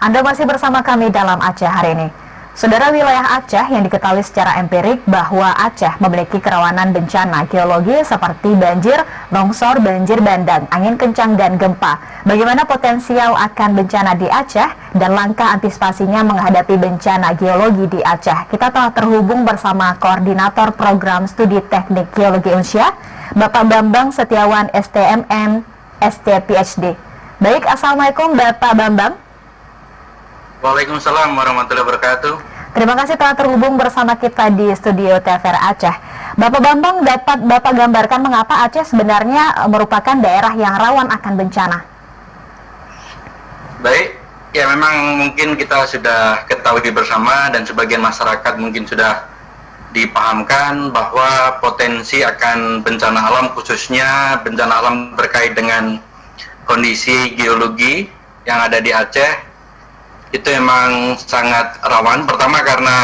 Anda masih bersama kami dalam Aceh hari ini. Saudara, wilayah Aceh yang diketahui secara empirik bahwa Aceh memiliki kerawanan bencana geologi seperti banjir, longsor, banjir bandang, angin kencang, dan gempa. Bagaimana potensial akan bencana di Aceh dan langkah antisipasinya menghadapi bencana geologi di Aceh? Kita telah terhubung bersama Koordinator Program Studi Teknik Geologi Unsya, Bapak Bambang Setiawan STMN, ST PhD. Baik, Assalamualaikum Bapak Bambang. Waalaikumsalam warahmatullahi wabarakatuh. Terima kasih telah terhubung bersama kita di studio TVRI Aceh. Bapak Bambang, dapat Bapak gambarkan mengapa Aceh sebenarnya merupakan daerah yang rawan akan bencana? Baik, ya memang mungkin kita sudah ketahui bersama dan sebagian masyarakat mungkin sudah dipahamkan bahwa potensi akan bencana alam, khususnya bencana alam terkait dengan kondisi geologi yang ada di Aceh, itu memang sangat rawan. Pertama karena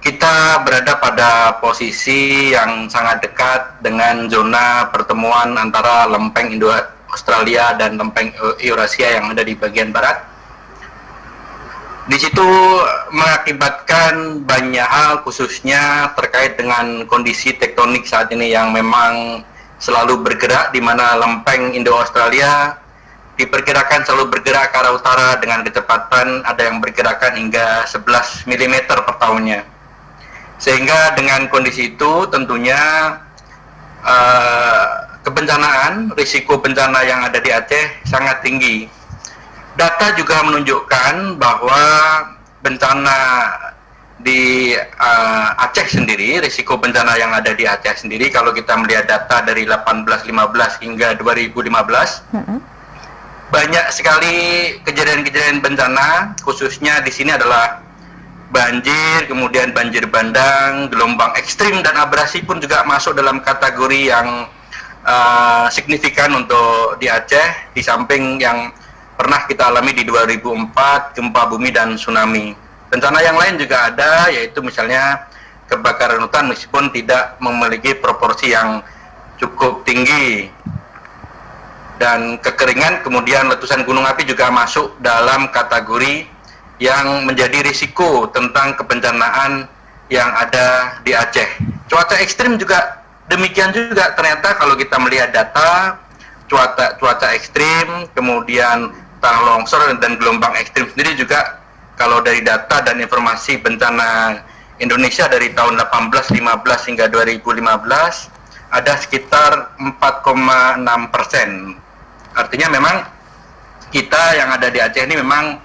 kita berada pada posisi yang sangat dekat dengan zona pertemuan antara lempeng Indo-Australia dan lempeng Eurasia yang ada di bagian barat. Di situ mengakibatkan banyak hal, khususnya terkait dengan kondisi tektonik saat ini yang memang selalu bergerak, di mana lempeng Indo-Australia diperkirakan selalu bergerak ke arah utara dengan kecepatan ada yang bergerakan hingga 11 mm per tahunnya. Sehingga dengan kondisi itu tentunya kebencanaan, risiko bencana yang ada di Aceh sangat tinggi. Data juga menunjukkan bahwa bencana di Aceh sendiri, risiko bencana yang ada di Aceh sendiri, kalau kita melihat data dari 1815 hingga 2015, banyak sekali kejadian-kejadian bencana, khususnya di sini adalah banjir, kemudian banjir bandang, gelombang ekstrim dan abrasi pun juga masuk dalam kategori yang signifikan untuk di Aceh, di samping yang pernah kita alami di 2004, gempa bumi dan tsunami. Bencana yang lain juga ada, yaitu misalnya kebakaran hutan, meskipun tidak memiliki proporsi yang cukup tinggi. Dan kekeringan, kemudian letusan gunung api juga masuk dalam kategori yang menjadi risiko tentang kebencanaan yang ada di Aceh. Cuaca ekstrim juga demikian juga, ternyata kalau kita melihat data cuaca ekstrim, kemudian tanah longsor dan gelombang ekstrim sendiri juga, kalau dari data dan informasi bencana Indonesia dari tahun 1815 hingga 2015 ada sekitar 4,6%. Artinya memang kita yang ada di Aceh ini memang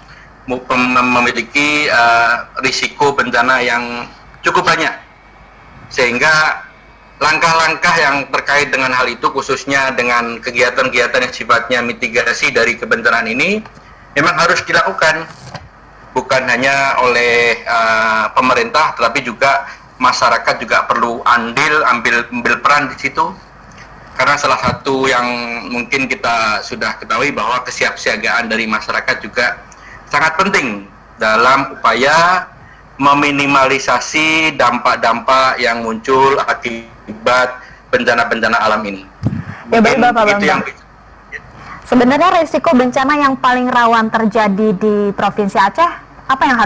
memiliki risiko bencana yang cukup banyak, sehingga langkah-langkah yang terkait dengan hal itu, khususnya dengan kegiatan-kegiatan yang sifatnya mitigasi dari kebencanaan ini, memang harus dilakukan, bukan hanya oleh pemerintah, tetapi juga masyarakat juga perlu ambil peran di situ. Karena salah satu yang mungkin kita sudah ketahui bahwa kesiapsiagaan dari masyarakat juga sangat penting dalam upaya meminimalisasi dampak-dampak yang muncul akibat bencana-bencana alam ini. Ya, baik Bapak Bambang. Sebenarnya risiko bencana yang paling rawan terjadi di Provinsi Aceh, apa yang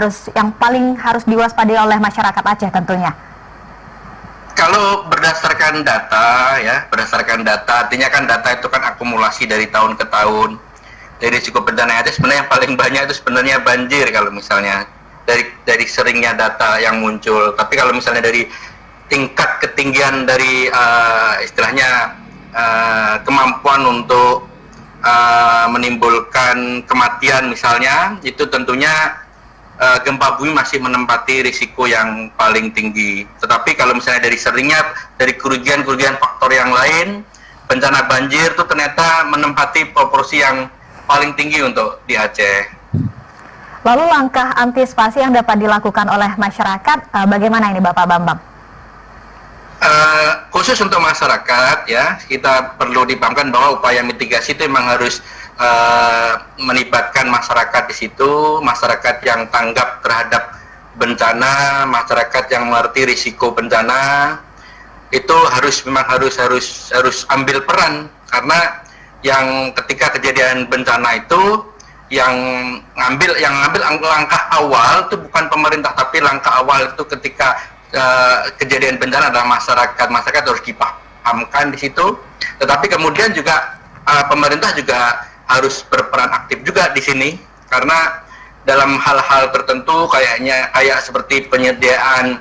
paling harus diwaspadai oleh masyarakat Aceh tentunya? Kalau berdasarkan data, artinya kan data itu kan akumulasi dari tahun ke tahun. Dari risiko bencana Aceh sebenarnya yang paling banyak itu sebenarnya banjir kalau misalnya dari seringnya data yang muncul. Tapi kalau misalnya dari tingkat ketinggian dari istilahnya kemampuan untuk menimbulkan kematian misalnya, itu tentunya gempa bumi masih menempati risiko yang paling tinggi. Tetapi kalau misalnya dari seringnya, dari kerugian faktor yang lain, bencana banjir itu ternyata menempati proporsi yang paling tinggi untuk di Aceh. Lalu langkah antisipasi yang dapat dilakukan oleh masyarakat, bagaimana ini Bapak Bambang? Khusus untuk masyarakat, ya, kita perlu dipahamkan bahwa upaya mitigasi itu memang harus melibatkan masyarakat di situ, masyarakat yang tanggap terhadap bencana, masyarakat yang mengerti risiko bencana, itu memang harus ambil peran, karena yang ketika kejadian bencana itu ngambil langkah awal itu bukan pemerintah, tapi langkah awal itu ketika kejadian bencana adalah masyarakat harus dipahamkan di situ. Tetapi kemudian juga pemerintah juga harus berperan aktif juga di sini, karena dalam hal-hal tertentu kayak seperti penyediaan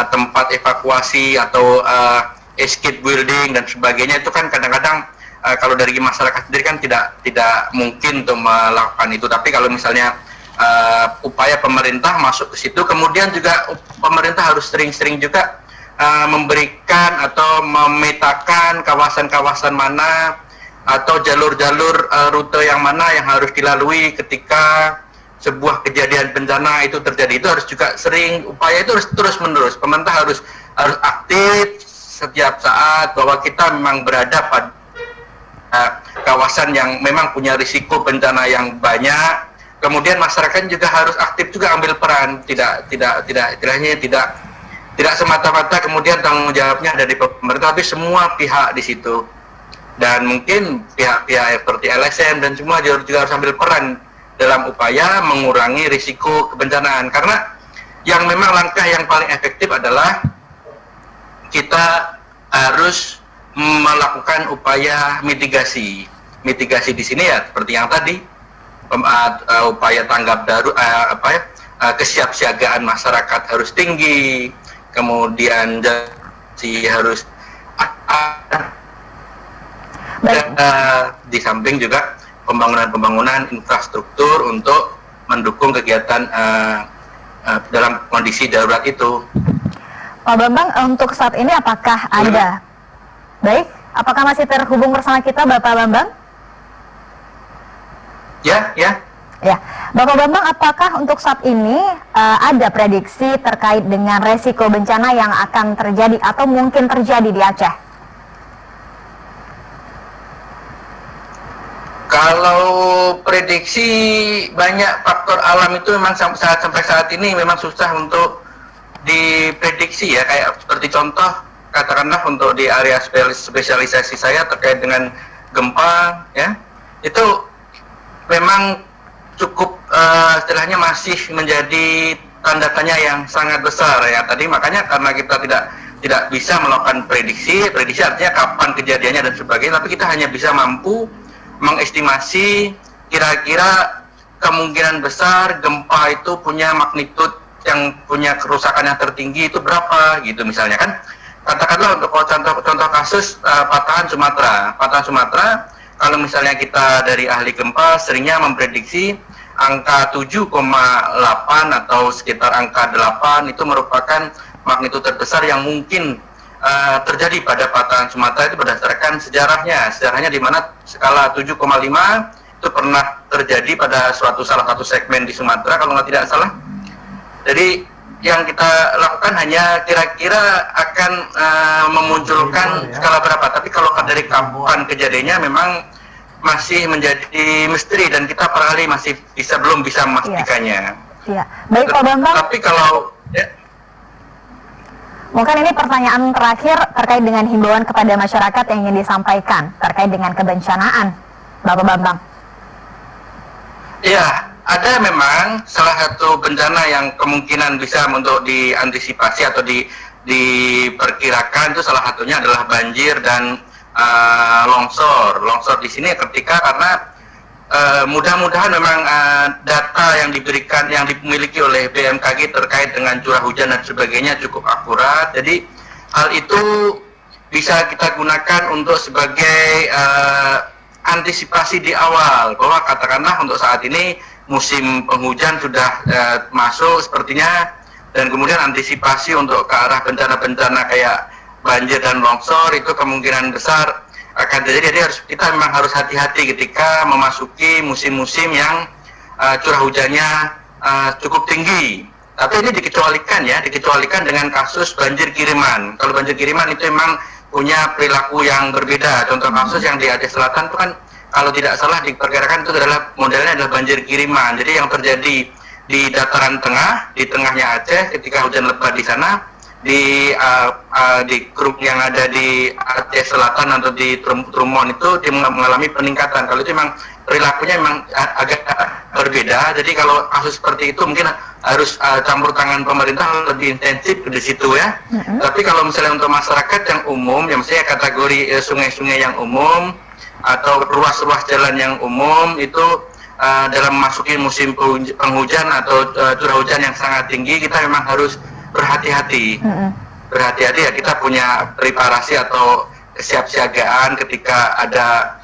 tempat evakuasi atau escape building dan sebagainya, itu kan kadang-kadang kalau dari masyarakat sendiri kan tidak mungkin untuk melakukan itu. Tapi kalau misalnya upaya pemerintah masuk ke situ, kemudian juga pemerintah harus sering-sering juga memberikan atau memetakan kawasan-kawasan mana atau jalur-jalur rute yang mana yang harus dilalui ketika sebuah kejadian bencana itu terjadi. Itu harus juga sering, upaya itu harus terus-menerus. Pemerintah harus aktif setiap saat bahwa kita memang berada pada kawasan yang memang punya risiko bencana yang banyak. Kemudian masyarakat juga harus aktif juga ambil peran, tidak semata-mata kemudian tanggung jawabnya ada di pemerintah, tapi semua pihak di situ. Dan mungkin pihak-pihak seperti LSM dan semua juga harus ambil peran dalam upaya mengurangi risiko kebencanaan, karena yang memang langkah yang paling efektif adalah kita harus melakukan upaya mitigasi di sini ya seperti yang tadi, upaya tanggap darurat, kesiapsiagaan masyarakat harus tinggi, kemudian harus di samping juga pembangunan infrastruktur untuk mendukung kegiatan dalam kondisi darurat itu. Pak Bambang, untuk saat ini apakah ada? Baik, apakah masih terhubung bersama kita Bapak Bambang? Ya. Ya, Bapak Bambang, apakah untuk saat ini ada prediksi terkait dengan resiko bencana yang akan terjadi atau mungkin terjadi di Aceh? Kalau prediksi, banyak faktor alam itu memang sampai saat ini memang susah untuk diprediksi ya. Kayak seperti contoh, katakanlah untuk di area spesialisasi saya terkait dengan gempa ya, itu memang cukup istilahnya masih menjadi tanda tanya yang sangat besar ya. Tadi makanya karena kita tidak bisa melakukan prediksi artinya kapan kejadiannya dan sebagainya, tapi kita hanya bisa mampu mengestimasi kira-kira kemungkinan besar gempa itu punya magnitud yang punya kerusakan yang tertinggi itu berapa gitu misalnya kan. Katakanlah untuk contoh kasus patahan Sumatera, kalau misalnya kita dari ahli gempa seringnya memprediksi angka 7,8 atau sekitar angka 8 itu merupakan magnitud terbesar yang mungkin terjadi pada patahan Sumatera. Itu berdasarkan sejarahnya di mana skala 7,5 itu pernah terjadi pada salah satu segmen di Sumatera kalau tidak salah. Jadi yang kita lakukan hanya kira-kira akan memunculkan skala berapa, tapi kalau dari kapan kejadiannya memang masih menjadi misteri dan kita perahli masih belum bisa memastikannya. Iya. Baik Pak Bambang. Tapi kalau mungkin ini pertanyaan terakhir terkait dengan himbauan kepada masyarakat yang ingin disampaikan terkait dengan kebencanaan, Bapak Bambang. Iya, ada memang salah satu bencana yang kemungkinan bisa untuk diantisipasi atau diperkirakan itu salah satunya adalah banjir dan longsor. Longsor di sini karena mudah-mudahan memang data yang dimiliki oleh BMKG terkait dengan curah hujan dan sebagainya cukup akurat. Jadi hal itu bisa kita gunakan untuk sebagai antisipasi di awal, bahwa katakanlah untuk saat ini musim penghujan sudah masuk sepertinya, dan kemudian antisipasi untuk ke arah bencana-bencana kayak banjir dan longsor itu kemungkinan besar akan terjadi. Jadi kita memang harus hati-hati ketika memasuki musim-musim yang curah hujannya cukup tinggi. Tapi ini dikecualikan dengan kasus banjir kiriman. Kalau banjir kiriman itu memang punya perilaku yang berbeda. Contoh kasus yang di Aceh Selatan itu kan kalau tidak salah diperkirakan itu modelnya adalah banjir kiriman. Jadi yang terjadi di dataran tengah, di tengahnya Aceh ketika hujan lebat di sana, di grup yang ada di Aceh Selatan atau di Trumon itu dia mengalami peningkatan. Kalau itu memang perilakunya memang agak berbeda. Jadi kalau kasus seperti itu mungkin harus campur tangan pemerintah lebih intensif di situ ya. Tapi kalau misalnya untuk masyarakat yang umum, yang misalnya kategori sungai-sungai yang umum atau ruas-ruas jalan yang umum itu dalam memasuki musim penghujan atau curah hujan yang sangat tinggi, kita memang harus berhati-hati. Berhati-hati ya, kita punya preparasi atau kesiapsiagaan ketika ada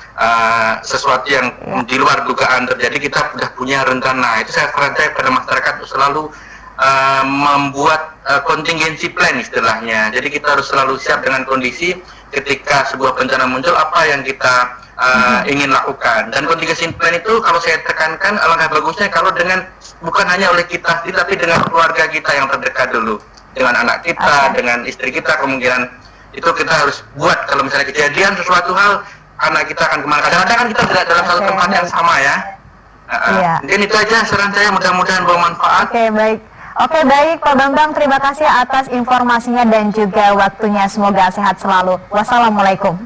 sesuatu yang di luar dugaan terjadi, kita sudah punya rencana. Itu saya sarankan pada masyarakat untuk selalu membuat contingency plan istilahnya. Jadi kita harus selalu siap dengan kondisi ketika sebuah bencana muncul, apa yang kita ingin lakukan. Dan contingency plan itu kalau saya tekankan, alangkah bagusnya kalau dengan bukan hanya oleh kita, tapi dengan keluarga kita yang terdekat dulu, dengan anak kita, dengan istri kita, kemungkinan itu kita harus buat. Kalau misalnya kejadian sesuatu hal, anak kita akan kemana. Kadang-kadang kan kita tidak dalam satu tempat yang sama ya. Mungkin itu aja saran saya, mudah-mudahan bermanfaat. Oke, baik Pak Bambang, terima kasih atas informasinya dan juga waktunya. Semoga sehat selalu. Wassalamualaikum.